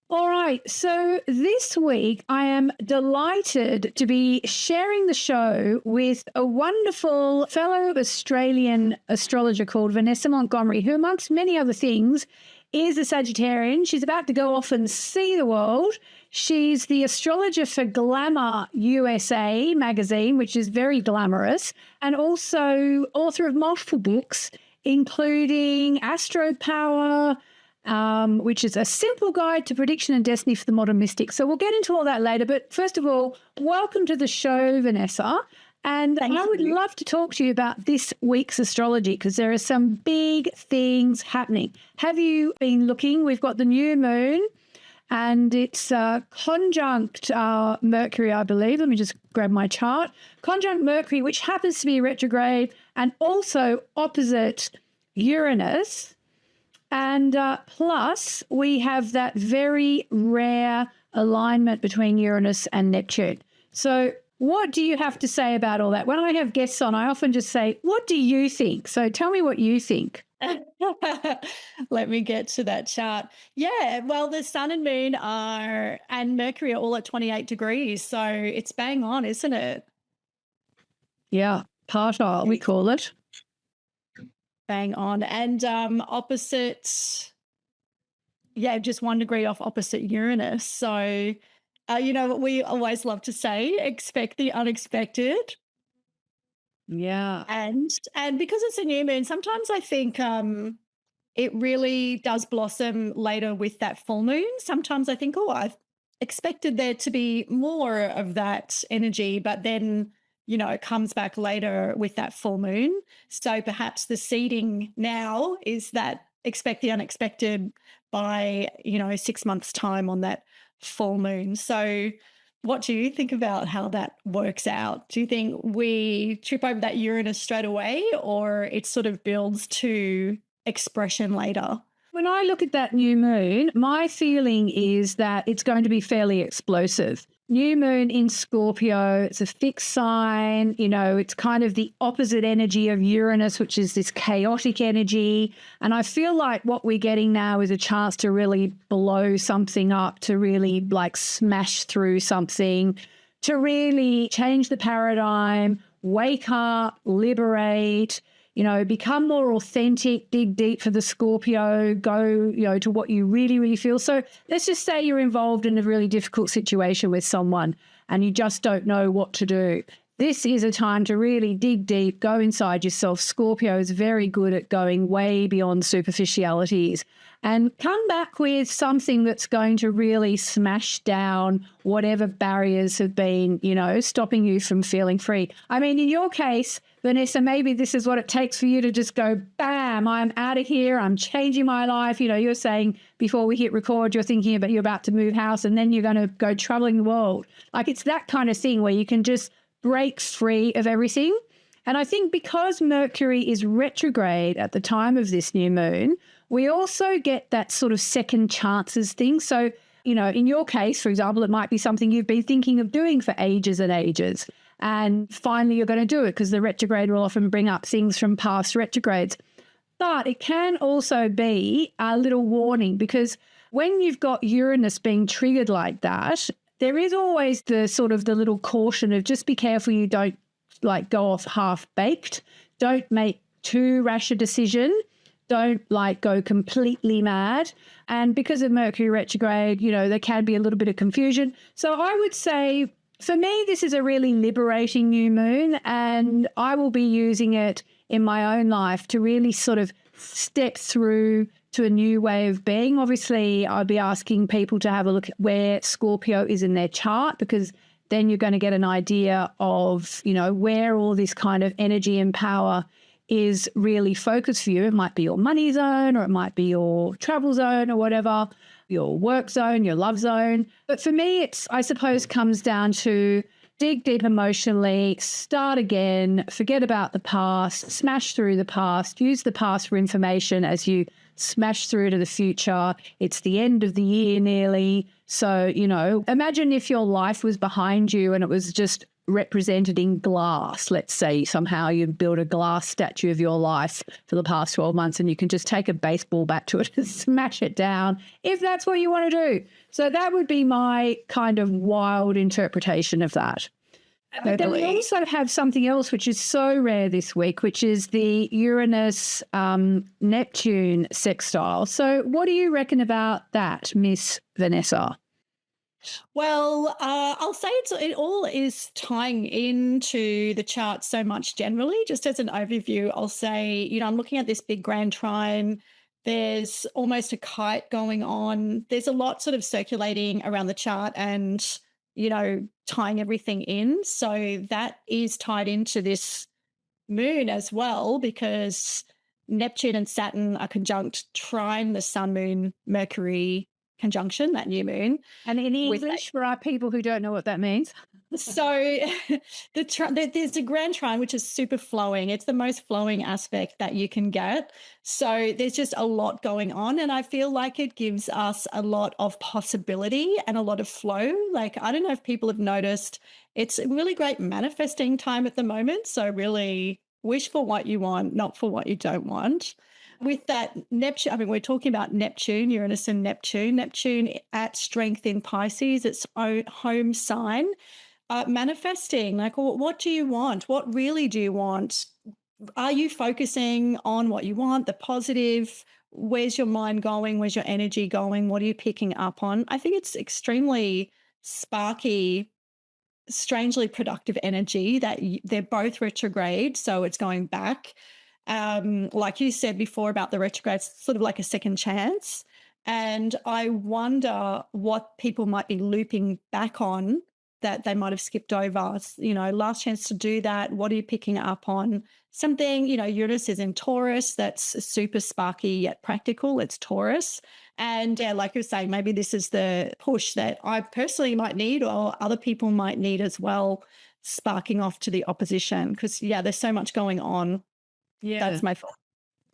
All right. So this week, I am delighted to be sharing the show with a wonderful fellow Australian astrologer called Vanessa Montgomery, who, amongst many other things, is a Sagittarian. She's about to go off and see the world. She's the astrologer for Glamour USA magazine, which is very glamorous, and also author of multiple books, including Astro Power, which is a simple guide to prediction and destiny for the modern mystic. So we'll get into all that later. But first of all, welcome to the show, Vanessa. And I would love to talk to you about this week's astrology because there are some big things happening. Have you been looking? We've got the new moon and it's conjunct Mercury, I believe. Let me just grab my chart. Conjunct Mercury, which happens to be retrograde, and also opposite Uranus. And plus, we have that very rare alignment between Uranus and Neptune. So what do you have to say about all that? When I have guests on, I often just say, what do you think? So tell me what you think. Let me get to that chart. Yeah, well, the sun and moon and Mercury are all at 28 degrees. So it's bang on, isn't it? Yeah, partile, we call it. Bang on. And opposite, just 1 degree off opposite Uranus. So, you know what we always love to say, expect the unexpected. Yeah. And because it's a new moon, sometimes I think it really does blossom later with that full moon. Sometimes I think, oh, I've expected there to be more of that energy, but then it comes back later with that full moon. So perhaps the seeding now is that expect the unexpected by, 6 months' time on that full moon. So what do you think about how that works out? Do you think we trip over that Uranus straight away, or it sort of builds to expression later? When I look at that new moon, my feeling is that it's going to be fairly explosive. New moon in Scorpio, it's a fixed sign, it's kind of the opposite energy of Uranus, which is this chaotic energy. And I feel like what we're getting now is a chance to really blow something up, to really smash through something, to really change the paradigm, wake up, liberate, become more authentic, dig deep for the Scorpio, go, to what you really, really feel. So let's just say you're involved in a really difficult situation with someone and you just don't know what to do. This is a time to really dig deep, go inside yourself. Scorpio is very good at going way beyond superficialities and come back with something that's going to really smash down whatever barriers have been, stopping you from feeling free. I mean, in your case, Vanessa, maybe this is what it takes for you to just go, bam, I'm out of here. I'm changing my life. You're saying before we hit record, you're thinking about you're about to move house and then you're going to go traveling the world. It's that kind of thing where you can just break free of everything. And I think because Mercury is retrograde at the time of this new moon, we also get that sort of second chances thing. So, in your case, for example, it might be something you've been thinking of doing for ages and ages. And finally, you're going to do it because the retrograde will often bring up things from past retrogrades. But it can also be a little warning because when you've got Uranus being triggered like that, there is always the little caution of just be careful you don't go off half-baked. Don't make too rash a decision. Don't go completely mad. And because of Mercury retrograde, there can be a little bit of confusion. So I would say, for me, this is a really liberating new moon, and I will be using it in my own life to really sort of step through to a new way of being. Obviously, I'll be asking people to have a look at where Scorpio is in their chart, because then you're going to get an idea of, where all this kind of energy and power is really focused for you. It might be your money zone, or it might be your travel zone, or whatever, your work zone, your love zone. But for me, I suppose, comes down to dig deep emotionally, start again, forget about the past, smash through the past, use the past for information as you smash through to the future. It's the end of the year nearly. So, imagine if your life was behind you and it was just represented in glass. Let's say somehow you build a glass statue of your life for the past 12 months and you can just take a baseball bat to it and smash it down if that's what you want to do. So that would be my kind of wild interpretation of that. But then we also have something else which is so rare this week, which is the Uranus Neptune sextile. So what do you reckon about that, Miss Vanessa? Well, I'll say it all is tying into the chart so much generally. Just as an overview, I'll say, I'm looking at this big grand trine. There's almost a kite going on. There's a lot sort of circulating around the chart and, tying everything in. So that is tied into this moon as well, because Neptune and Saturn are conjunct trine the Sun, Moon, Mercury conjunction, that new moon. And in English, for our people who don't know what that means. So there's a grand trine, which is super flowing. It's the most flowing aspect that you can get. So there's just a lot going on. And I feel like it gives us a lot of possibility and a lot of flow. Like, I don't know if people have noticed, it's a really great manifesting time at the moment. So really wish for what you want, not for what you don't want. With that Neptune, we're talking about Neptune, Uranus and Neptune at strength in Pisces, its own home sign. Manifesting, like, what do you want? What really do you want? Are you focusing on what you want, the positive? Where's your mind going? Where's your energy going? What are you picking up on? I think it's extremely sparky, strangely productive energy that they're both retrograde, so it's going back. Like you said before about the retrograde, it's sort of like a second chance. And I wonder what people might be looping back on that they might have skipped over. Last chance to do that. What are you picking up on? Something, Uranus is in Taurus. That's super sparky yet practical. It's Taurus. And yeah, like you're saying, maybe this is the push that I personally might need or other people might need as well, sparking off to the opposition. Because, yeah, there's so much going on. Yeah. That's my thought.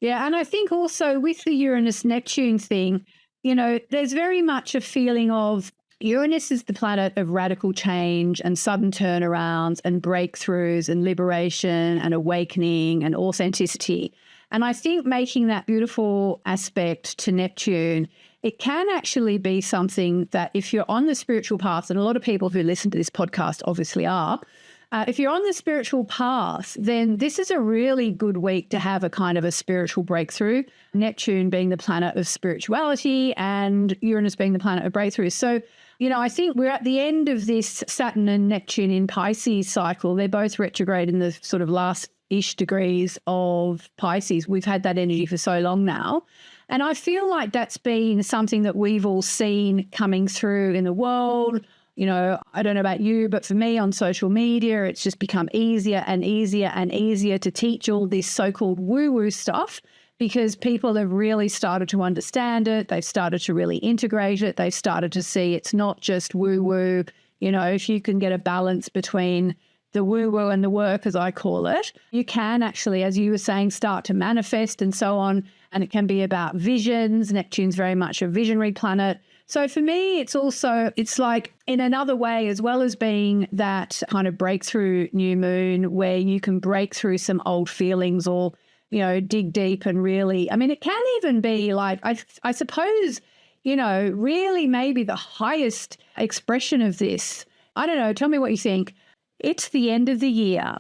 Yeah, and I think also with the Uranus-Neptune thing, there's very much a feeling of Uranus is the planet of radical change and sudden turnarounds and breakthroughs and liberation and awakening and authenticity. And I think making that beautiful aspect to Neptune, it can actually be something that if you're on the spiritual path, and a lot of people who listen to this podcast obviously are, if you're on the spiritual path, then this is a really good week to have a kind of a spiritual breakthrough, Neptune being the planet of spirituality and Uranus being the planet of breakthrough. So, I think we're at the end of this Saturn and Neptune in Pisces cycle. They're both retrograde in the sort of last-ish degrees of Pisces. We've had that energy for so long now. And I feel like that's been something that we've all seen coming through in the world. I don't know about you, but for me on social media, it's just become easier and easier and easier to teach all this so-called woo-woo stuff because people have really started to understand it. They've started to really integrate it. They've started to see it's not just woo-woo. If you can get a balance between the woo-woo and the work, as I call it, you can actually, as you were saying, start to manifest and so on. And it can be about visions. Neptune's very much a visionary planet. So for me, it's like in another way, as well as being that kind of breakthrough new moon where you can break through some old feelings or, dig deep and really, it can even be like, I suppose, really maybe the highest expression of this. I don't know. Tell me what you think. It's the end of the year.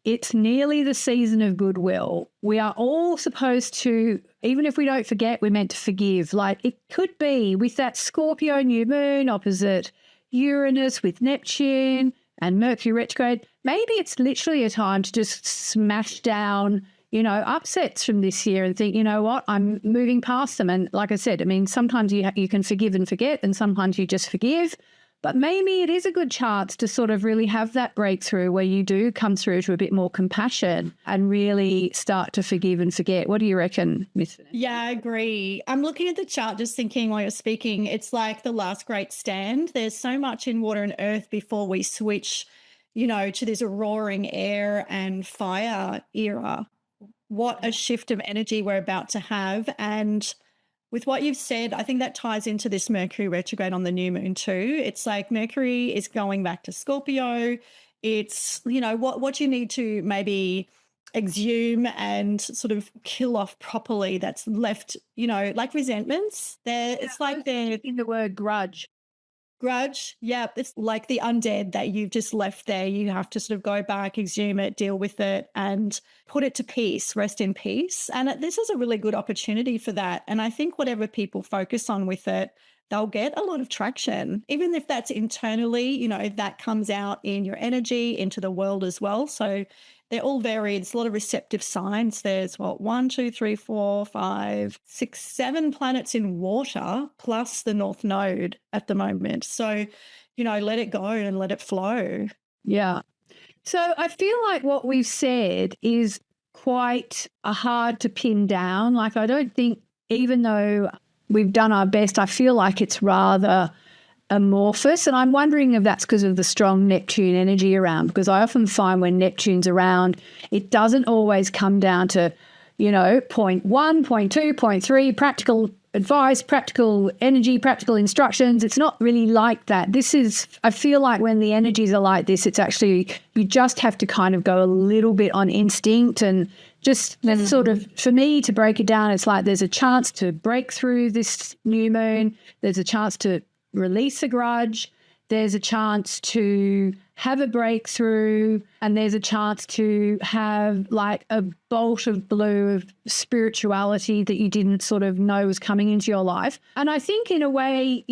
It's nearly the season of goodwill. We are all supposed to, even if we don't forget, we're meant to forgive. Like it could be with that Scorpio new moon opposite Uranus with Neptune and Mercury retrograde. Maybe it's literally a time to just smash down, upsets from this year and think, what, I'm moving past them. And like I said, sometimes you can forgive and forget and sometimes you just forgive. But maybe it is a good chance to sort of really have that breakthrough where you do come through to a bit more compassion and really start to forgive and forget. What do you reckon, Miss Vanessa? Yeah, I agree. I'm looking at the chart just thinking while you're speaking, it's like the last great stand. There's so much in water and earth before we switch, to this roaring air and fire era. What a shift of energy we're about to have. And with what you've said, I think that ties into this Mercury retrograde on the new moon too. It's like Mercury is going back to Scorpio. It's, what you need to maybe exhume and sort of kill off properly that's left, like resentments. It's I like was they're thinking the word grudge. grudge. Yeah, it's like the undead that you've just left there. You have to sort of go back, exhume it, deal with it, and put it to peace, rest in peace. And this is a really good opportunity for that. And I think whatever people focus on with it, they'll get a lot of traction, even if that's internally, that comes out in your energy into the world as well. So they're all varied. There's a lot of receptive signs. There's what, 1, 2, 3, 4, 5, 6, 7 planets in water, plus the North Node at the moment. So, let it go and let it flow. Yeah. So I feel like what we've said is quite hard to pin down. Like, I don't think, even though we've done our best, I feel like it's rather amorphous. And I'm wondering if that's because of the strong Neptune energy around, because I often find when Neptune's around, it doesn't always come down to, point 1, point 2, point 3, practical advice, practical energy, practical instructions. It's not really like that. I feel like when the energies are like this, it's actually, you just have to kind of go a little bit on instinct and just sort of, for me to break it down, it's like there's a chance to break through this new moon. There's a chance to release a grudge. There's a chance to have a breakthrough, and there's a chance to have like a bolt of blue of spirituality that you didn't sort of know was coming into your life. And I think in a way,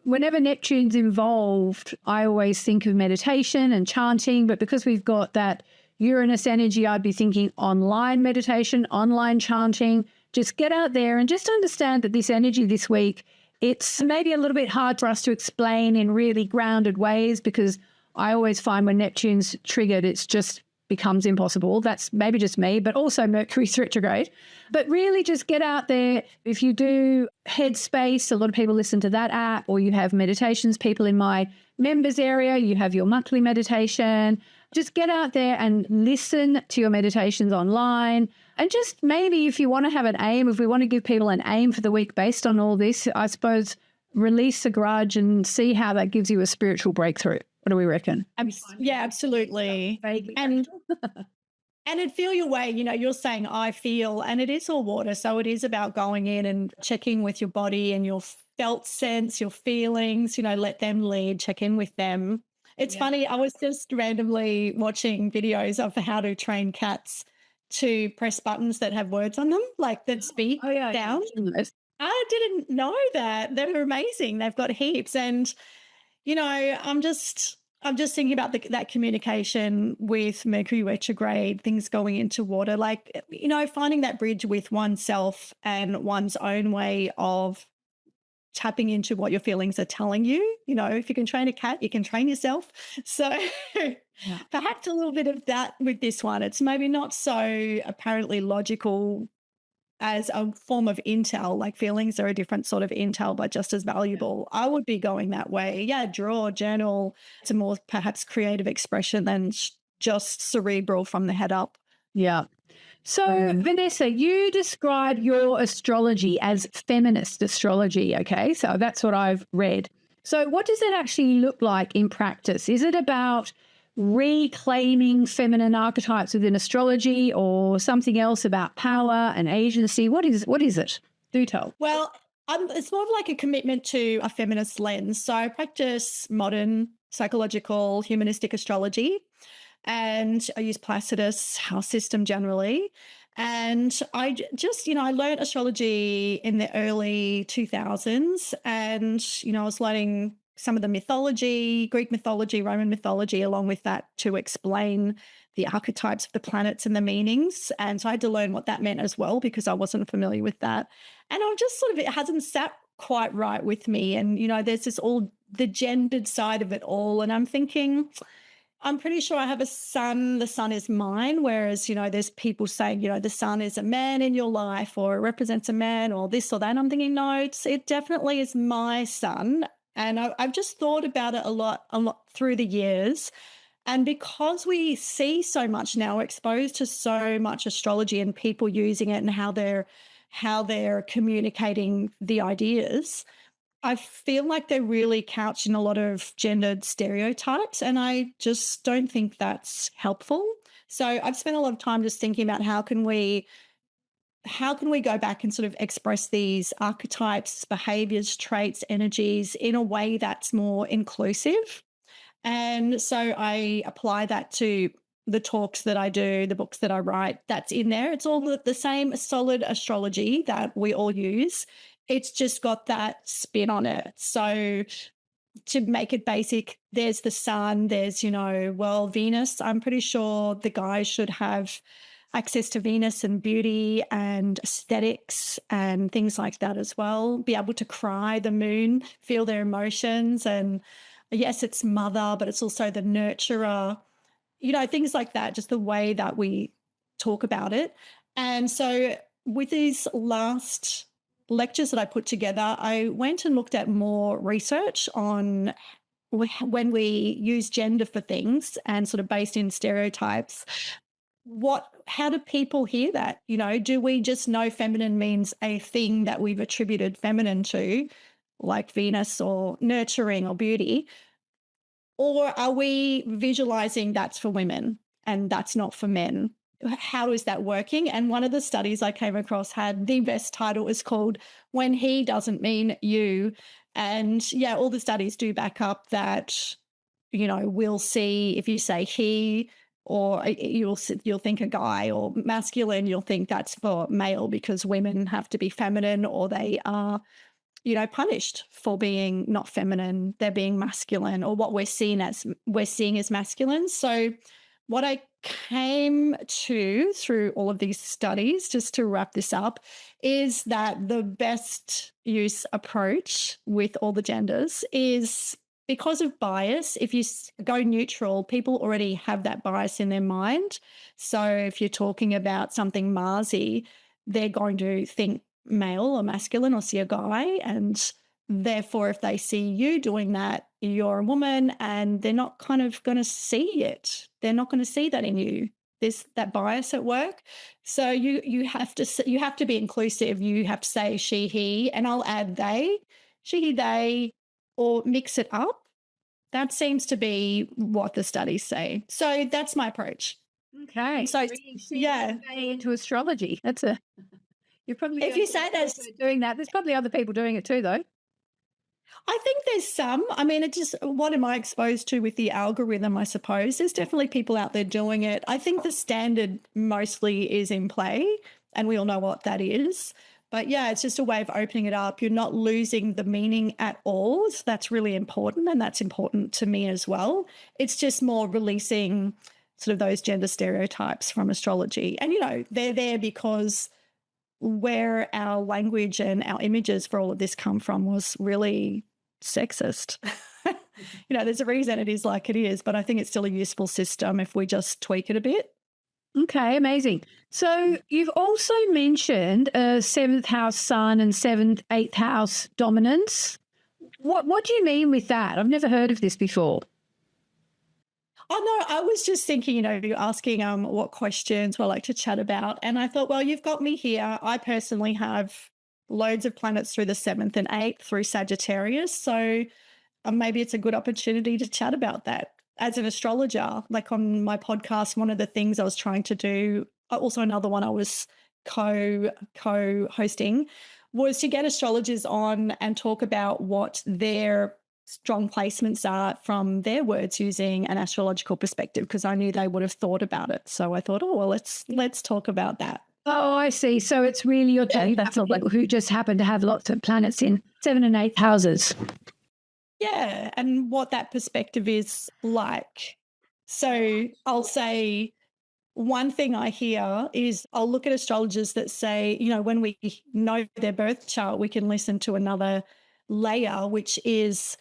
whenever Neptune's involved, I always think of meditation and chanting, but because we've got that Uranus energy, I'd be thinking online meditation, online chanting. Just get out there and just understand that this energy this week, it's maybe a little bit hard for us to explain in really grounded ways, because I always find when Neptune's triggered, it's just becomes impossible. That's maybe just me, but also Mercury's retrograde. But really just get out there. If you do Headspace, a lot of people listen to that app, or you have meditations, people in my members area, you have your monthly meditation. Just get out there and listen to your meditations online. And just maybe if you want to have an aim, if we want to give people an aim for the week based on all this, I suppose release a grudge and see how that gives you a spiritual breakthrough. What do we reckon? Yeah, absolutely. And it'd feel your way, you're saying I feel, and it is all water. So it is about going in and checking with your body and your felt sense, your feelings, let them lead, check in with them. It's funny, I was just randomly watching videos of how to train cats to press buttons that have words on them, like that speak down. I didn't know that. They're amazing. They've got heaps. And, I'm just thinking about that communication with Mercury retrograde, things going into water, like, finding that bridge with oneself and one's own way of tapping into what your feelings are telling you. If you can train a cat, you can train yourself. So perhaps a little bit of that with this one. It's maybe not so apparently logical as a form of intel, like feelings are a different sort of intel, but just as valuable. I would be going that way. Yeah, draw, journal. It's a more perhaps creative expression than just cerebral from the head up. Yeah. So, Vanessa, you describe your astrology as feminist astrology, okay? So that's what I've read. So what does it actually look like in practice? Is it about reclaiming feminine archetypes within astrology, or something else about power and agency? What is it? Do tell. Well, it's more of like a commitment to a feminist lens. So I practice modern psychological humanistic astrology, and I use Placidus house system generally. And I just, I learned astrology in the early 2000s, and, I was learning some of the mythology, Greek mythology, Roman mythology, along with that to explain the archetypes of the planets and the meanings. And so I had to learn what that meant as well, because I wasn't familiar with that. And I'm just sort of, it hasn't sat quite right with me. And, there's this all the gendered side of it all. And I'm thinking, I'm pretty sure I have a son. The son is mine. Whereas, there's people saying, the son is a man in your life, or it represents a man, or this or that. And I'm thinking, no, it definitely is my son. And I've just thought about it a lot through the years. And because we see so much now, we're exposed to so much astrology and people using it and how they're communicating the ideas, I feel like they're really couched in a lot of gendered stereotypes, and I just don't think that's helpful. So I've spent a lot of time just thinking about how can we go back and sort of express these archetypes, behaviors, traits, energies in a way that's more inclusive. And so I apply that to the talks that I do, the books that I write, that's in there. It's all the same solid astrology that we all use. It's just got that spin on it. So to make it basic, there's the sun, there's, well, Venus. I'm pretty sure the guys should have access to Venus and beauty and aesthetics and things like that as well. Be able to cry, the moon, feel their emotions. And yes, it's mother, but it's also the nurturer, things like that, just the way that we talk about it. And so with these last lectures that I put together, I went and looked at more research on when we use gender for things and sort of based in stereotypes. How do people hear that? Do we just know feminine means a thing that we've attributed feminine to, like Venus or nurturing or beauty? Or are we visualizing that's for women and that's not for men? How is that working? And one of the studies I came across had the best title, is called When He Doesn't Mean You. And yeah, all the studies do back up that, we'll see if you say he, or you'll think a guy, or masculine, you'll think that's for male because women have to be feminine, or they are punished for being not feminine, they're being masculine, or what we're seeing as masculine. So what I came to through all of these studies, just to wrap this up, is that the best use approach with all the genders is, because of bias, if you go neutral, people already have that bias in their mind. So if you're talking about something Marsy, they're going to think male or masculine, or see a guy, and therefore if they see you doing that, you're a woman, and they're not kind of going to see it. They're not going to see that in you. There's that bias at work. So you have to be inclusive. You have to say she, he, and I'll add they, she, he, they, or mix it up. That seems to be what the studies say. So that's my approach. Okay. So yeah, into astrology. You're probably, if you say that's doing that, there's probably other people doing it too, though. I think there's some. I mean, what am I exposed to with the algorithm, I suppose? There's definitely people out there doing it. I think the standard mostly is in play, and we all know what that is. But yeah, it's just a way of opening it up. You're not losing the meaning at all. So that's really important, and that's important to me as well. It's just more releasing sort of those gender stereotypes from astrology. And, they're there because where our language and our images for all of this come from was really sexist. There's a reason it is like it is, but I think it's still a useful system if we just tweak it a bit. Okay, amazing. So you've also mentioned a 7th house sun and 7th, 8th house dominance. What do you mean with that? I've never heard of this before. Oh, no, I was just thinking, you're asking what questions I like to chat about. And I thought, well, you've got me here. I personally have loads of planets through the 7th and 8th through Sagittarius. So maybe it's a good opportunity to chat about that. As an astrologer, like on my podcast, one of the things I was trying to do, also another one I was co-hosting, was to get astrologers on and talk about what their strong placements are from their words using an astrological perspective, because I knew they would have thought about it. So I thought, let's talk about that. Oh, I see. So it's really your that's not like who just happen to have lots of planets in 7th and 8th houses. Yeah, and what that perspective is like. So I'll say one thing I hear is I'll look at astrologers that say, when we know their birth chart, we can listen to another layer, which is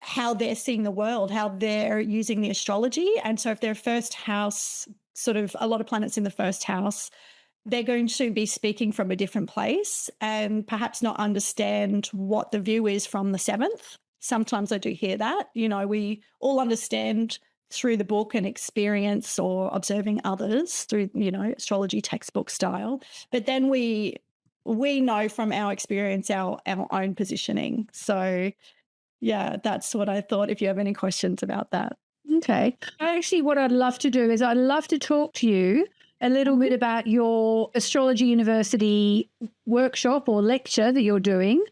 how they're seeing the world, how they're using the astrology. And so if their first house, sort of a lot of planets in the first house, they're going to be speaking from a different place and perhaps not understand what the view is from the 7th. Sometimes I do hear that. We all understand through the book and experience or observing others through, astrology textbook style. But then we we know from our experience our own positioning. So yeah, that's what I thought, if you have any questions about that. Okay. Actually, what I'd love to do is I'd love to talk to you a little bit about your astrology university workshop or lecture that you're doing,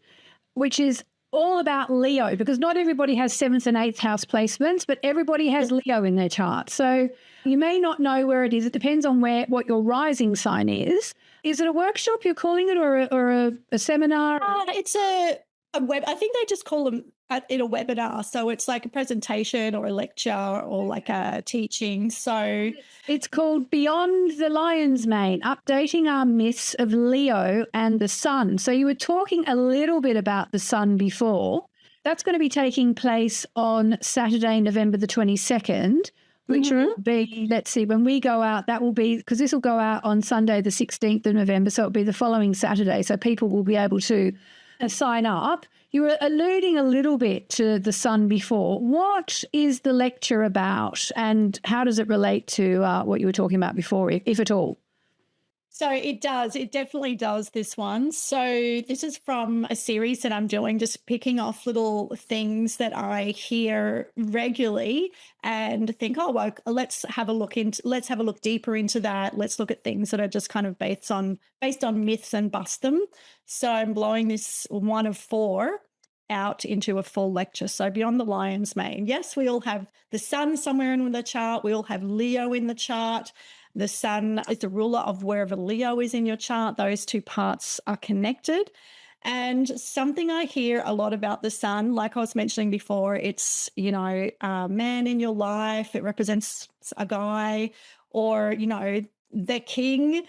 which is all about Leo, because not everybody has seventh and eighth house placements, but everybody has Leo in their chart. So you may not know where it is. It depends on what your rising sign is. Is it a workshop you're calling it, or a seminar? It's a web. I think they just call them in a webinar. So it's like a presentation or a lecture or like a teaching. So It's called Beyond the Lion's Mane, Updating Our Myths of Leo and the Sun. So you were talking a little bit about the Sun before. That's going to be taking place on Saturday, November the 22nd, which will be, let's see, when we go out, that will be, because this will go out on Sunday, the 16th of November. So it'll be the following Saturday. So people will be able to sign up. You were alluding a little bit to the Sun before. What is the lecture about, and how does it relate to what you were talking about before, if at all? So it does. It definitely does, this one. So this is from a series that I'm doing, just picking off little things that I hear regularly and think, oh, well, let's have a look deeper into that. Let's look at things that are just kind of based on myths and bust them. So I'm blowing this one of 4 out into a full lecture. So Beyond the Lion's Mane. Yes, we all have the Sun somewhere in the chart. We all have Leo in the chart. The Sun is the ruler of wherever Leo is in your chart. Those two parts are connected. And something I hear a lot about the Sun, like I was mentioning before, it's, a man in your life. It represents a guy, or, the king,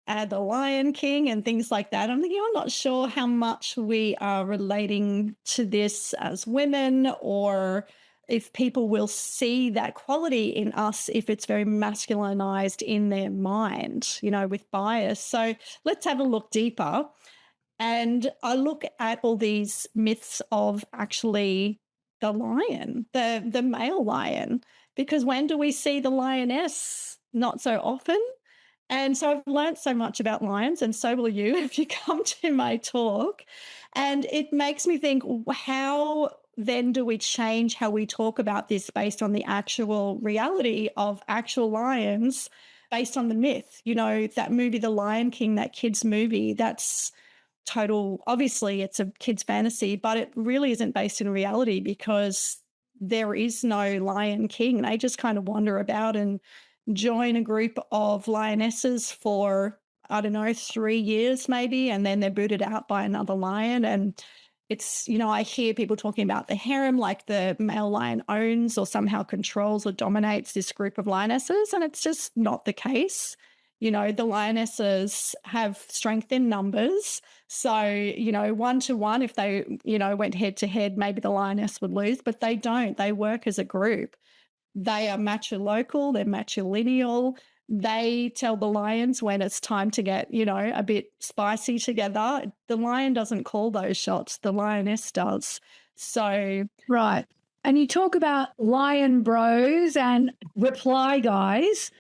the Lion King, and things like that. I'm thinking, I'm not sure how much we are relating to this as women, or if people will see that quality in us, if it's very masculinized in their mind, with bias. So let's have a look deeper. And I look at all these myths of actually the lion, the male lion, because when do we see the lioness? Not so often. And so I've learned so much about lions, and so will you if you come to my talk. And it makes me think, how then do we change how we talk about this based on the actual reality of actual lions, based on the myth? That movie, The Lion King, that kids movie, that's total, obviously it's a kid's fantasy, but it really isn't based in reality, because there is no Lion King. They just kind of wander about and join a group of lionesses for, I don't know, 3 years maybe, and then they're booted out by another lion. And it's, I hear people talking about the harem, like the male lion owns or somehow controls or dominates this group of lionesses, and it's just not the case. The lionesses have strength in numbers. So, 1-to-1, if they, went head to head, maybe the lioness would lose, but they don't. They work as a group. They are matrilocal, they're matrilineal. They tell the lions when it's time to get, a bit spicy together. The lion doesn't call those shots, the lioness does. So, right. And you talk about lion bros and reply guys,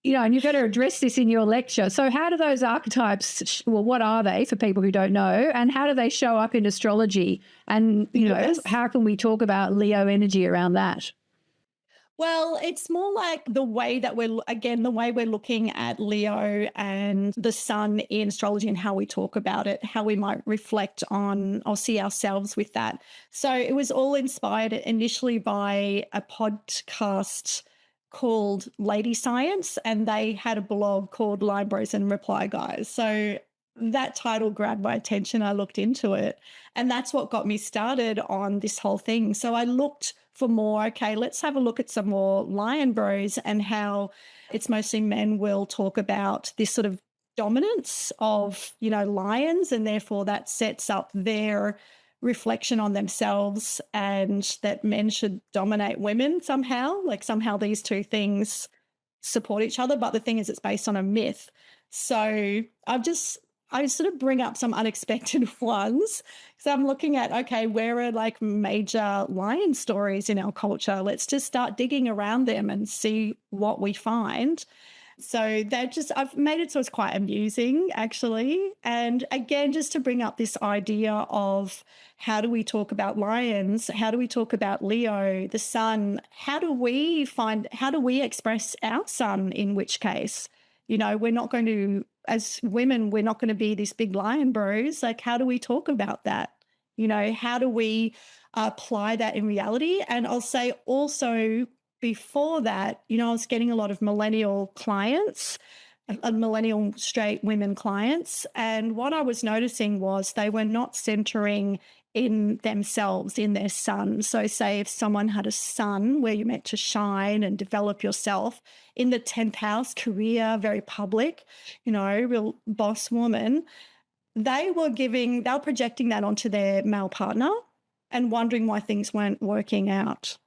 and you've got to address this in your lecture. So how do those archetypes, what are they for people who don't know, and how do they show up in astrology? And, Yes. how can we talk about Leo energy around that? Well, it's more like the way we're looking at Leo and the Sun in astrology, and how we talk about it, how we might reflect on or see ourselves with that. So it was all inspired initially by a podcast called Lady Science, and they had a blog called Line Bros and Reply Guys. So that title grabbed my attention. I looked into it, and that's what got me started on this whole thing. So I looked for more, okay, let's have a look at some more lion bros, and how it's mostly men will talk about this sort of dominance of, lions, and therefore that sets up their reflection on themselves, and that men should dominate women somehow. Like somehow these two things support each other. But the thing is, it's based on a myth. So I sort of bring up some unexpected ones. So I'm looking at, okay, where are like major lion stories in our culture? Let's just start digging around them and see what we find. So I've made it so it's quite amusing actually. And again, just to bring up this idea of how do we talk about lions? How do we talk about Leo, the sun? How do we express our sun in which case? We're not going to, as women, we're not going to be this big lion bros. Like, how do we talk about that? How do we apply that in reality? And I'll say also, before that, I was getting a lot of millennial clients, millennial straight women clients. And what I was noticing was they were not centering in themselves, in their sun. So say if someone had a sun where you're meant to shine and develop yourself in the 10th house, career, very public, real boss woman, they were projecting that onto their male partner and wondering why things weren't working out.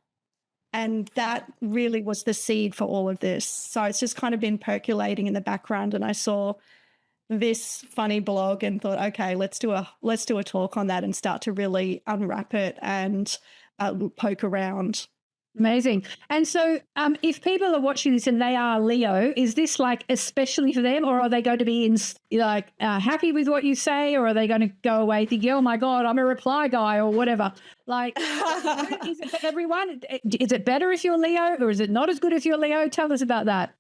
And that really was the seed for all of this. So it's just kind of been percolating in the background. And I saw this funny blog and thought, okay, let's do a talk on that and start to really unwrap it and poke around. Amazing. And so if people are watching this and they are Leo, is this like especially for them, or are they going to be happy with what you say, or are they going to go away thinking, oh my God, I'm a reply guy or whatever? Like, is it for everyone? Is it better if you're Leo, or is it not as good if you're Leo? Tell us about that.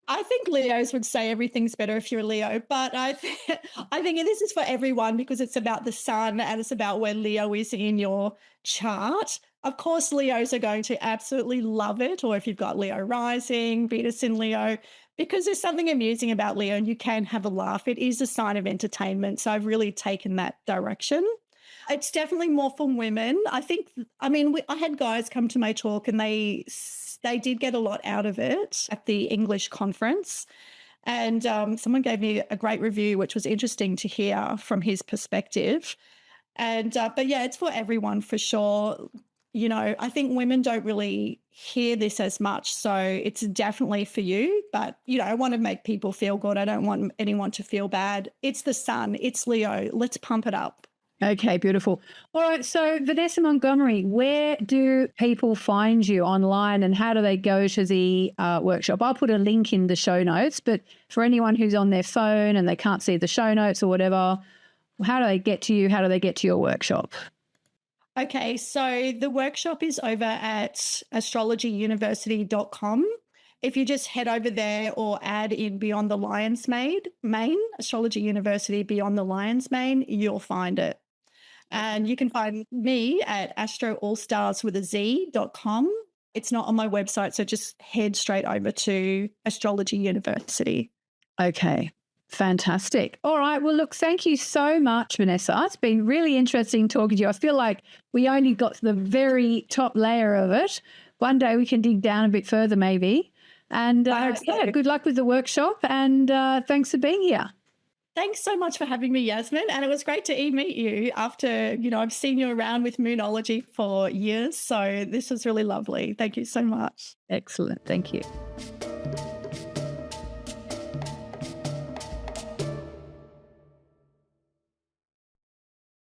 I think Leos would say everything's better if you're a Leo, but I think this is for everyone because it's about the sun and it's about where Leo is in your chart. Of course, Leos are going to absolutely love it, or if you've got Leo rising, Venus in Leo, because there's something amusing about Leo and you can have a laugh. It is a sign of entertainment. So I've really taken that direction. It's definitely more for women. I had guys come to my talk and they did get a lot out of it at the English conference. And someone gave me a great review, which was interesting to hear from his perspective. And but yeah, it's for everyone for sure. I think women don't really hear this as much. So it's definitely for you. But, I want to make people feel good. I don't want anyone to feel bad. It's the sun. It's Leo. Let's pump it up. Okay, beautiful. All right. So Vanessa Montgomery, where do people find you online and how do they go to the workshop? I'll put a link in the show notes, but for anyone who's on their phone and they can't see the show notes or whatever, how do they get to you? How do they get to your workshop? Okay, so the workshop is over at astrologyuniversity.com. If you just head over there or add in Beyond the Lion's Mane, Astrology University Beyond the Lion's Mane, you'll find it. And you can find me at astroallstars.com. It's not on my website, so just head straight over to Astrology University. Okay. Fantastic. All right. Well, look, thank you so much, Vanessa. It's been really interesting talking to you. I feel like we only got to the very top layer of it. One day we can dig down a bit further maybe. And good luck with the workshop and thanks for being here. Thanks so much for having me, Yasmin. And it was great to meet you after, I've seen you around with Moonology for years. So this was really lovely. Thank you so much. Excellent. Thank you.